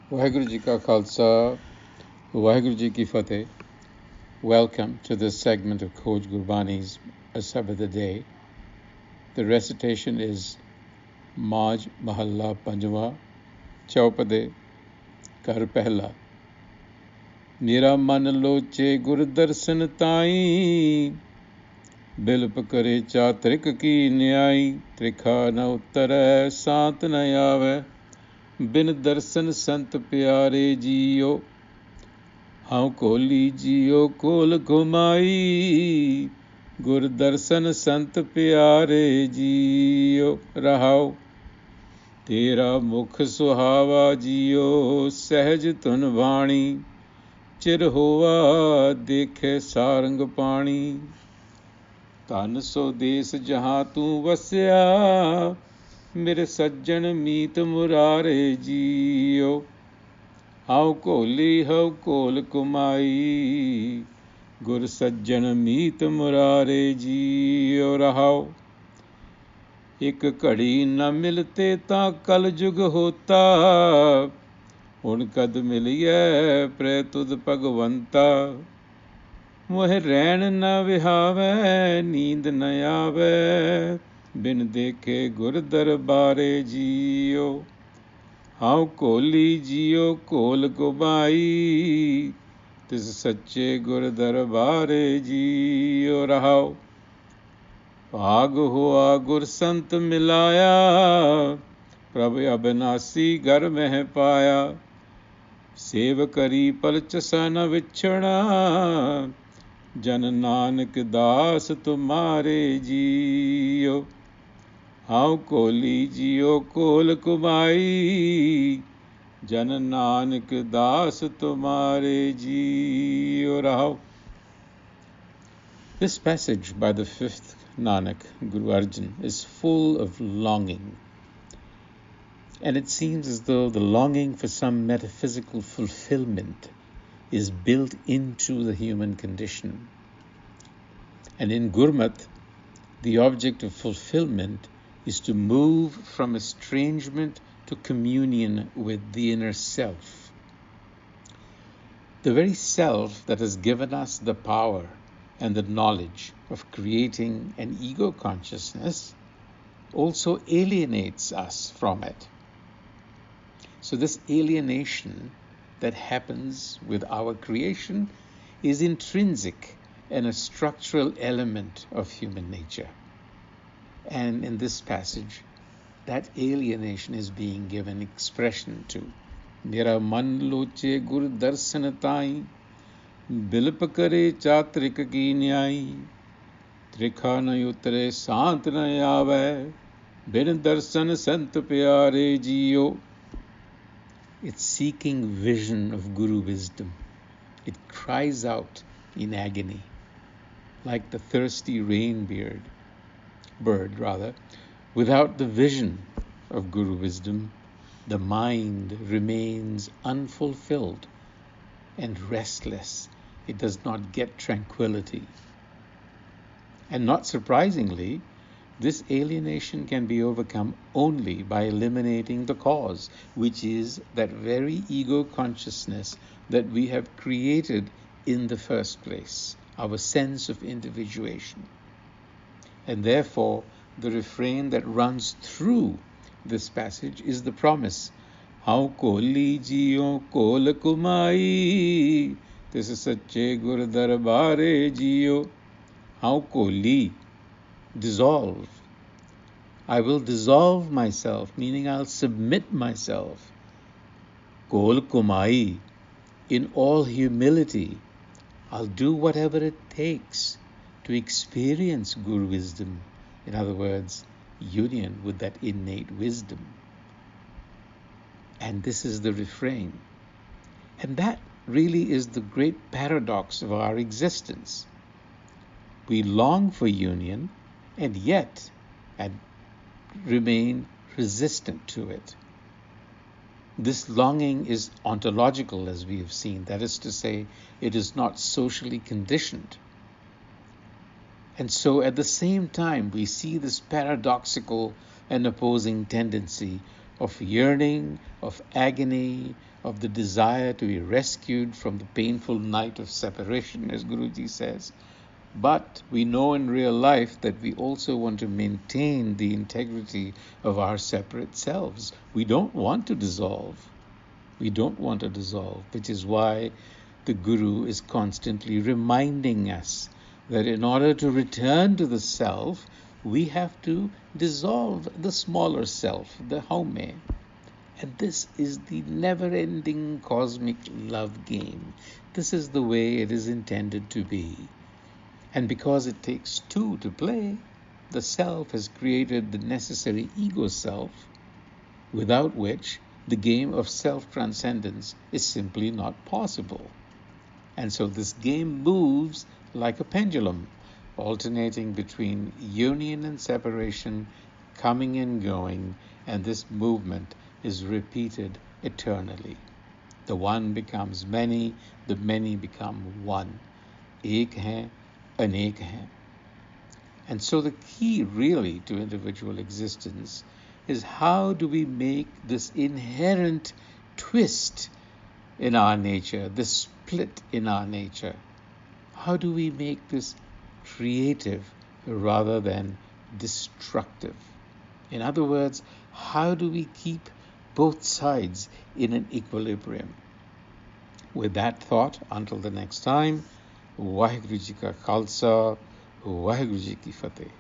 Waheguru Ji Ka Khalsa, Waheguru Ji Ki Fateh. Welcome to this segment of Khoj Gurbani's a-sabad-a-day. The recitation is Maj Mahalla Panjwa, Chaupade, Kar Pehla. Mera man loche gur darsan tai, bilp kare chatrik ki nyai, trikha na uttare sant na aave, bin darsan sant pyare jiyo. हाँ कोली जियो कोल घुमाई, गुर दर्शन संत प्यारे जियो रहाओ। तेरा मुख सुहावा जियो सहज तुन वाणी, चिर होवा देखे सारंग पाणी। तन सो देस जहाँ तू वसया, मेरे सज्जन मीत मुरारे जियो। हाउ कोली हाउ कोल कुमाई, गुर सज्जन मीत मुरारे जियो रहाओ। एक घड़ी न मिलते ता कल जुग होता, हुण कद मिलिए प्रे तुद भगवंता। मोह रैन न विहावै नींद न आवे, बिन देखे गुर दरबारे जियो। हाँ कोली जियो कोल कुमाई, तिस सच्चे गुर दरबारे जियो रहाओ। भाग हुआ गुर संत मिलाया, प्रभ अविनाशी घर में पाया। सेव करी पलचसा न विछड़ा, जन नानक दास तुम्हारे जियो। हाँ कोली जियो कोल कुमाई, जन नानक दास तुम्हारे जियो रहाओ. This passage by the fifth Nanak, Guru Arjan, is full of longing. And it seems as though the longing for some metaphysical fulfillment is built into the human condition. And in Gurmat, the object of fulfillment is to move from estrangement to communion with the inner self. The very self that has given us the power and the knowledge of creating an ego consciousness also alienates us from it. So this alienation that happens with our creation is intrinsic and a structural element of human nature. And in this passage, that alienation is being given expression to. Mera man loche gur darsan tai, bilp kare chatrik ki nyai, trikha na utre sant na aave, bin darsan sant pyare jiyo. It's seeking vision of Guru wisdom. It cries out in agony, like the thirsty bird, without the vision of Guru wisdom, the mind remains unfulfilled and restless. It does not get tranquility. And not surprisingly, this alienation can be overcome only by eliminating the cause, which is that very ego consciousness that we have created in the first place, our sense of individuation. And therefore, the refrain that runs through this passage is the promise, Hau koli jiyo kol kumai, tis sache gur darbare jiyo. Hau koli, dissolve. I will dissolve myself, meaning I'll submit myself. Kol kumai, in all humility, I'll do whatever it takes to experience Guru wisdom. In other words, union with that innate wisdom. And this is the refrain. And that really is the great paradox of our existence. We long for union and yet remain resistant to it. This longing is ontological, as we have seen. That is to say, it is not socially conditioned. And so at the same time, we see this paradoxical and opposing tendency of yearning, of agony, of the desire to be rescued from the painful night of separation, as Guruji says. But we know in real life that we also want to maintain the integrity of our separate selves. We don't want to dissolve. We don't want to dissolve, which is why the Guru is constantly reminding us that in order to return to the self, we have to dissolve the smaller self, the haume. And this is the never-ending cosmic love game. This is the way it is intended to be. And because it takes two to play, the self has created the necessary ego self, without which the game of self-transcendence is simply not possible. And so this game moves like a pendulum, alternating between union and separation, coming and going, and this movement is repeated eternally. The one becomes many, the many become one. Ek hai, anek hai. And so the key really to individual existence is how do we make this inherent twist in our nature, this split in our nature, how do we make this creative rather than destructive? In other words, how do we keep both sides in an equilibrium? With that thought, until the next time, Waheguru Ji Ka Khalsa, Waheguru Ji Ki Fateh.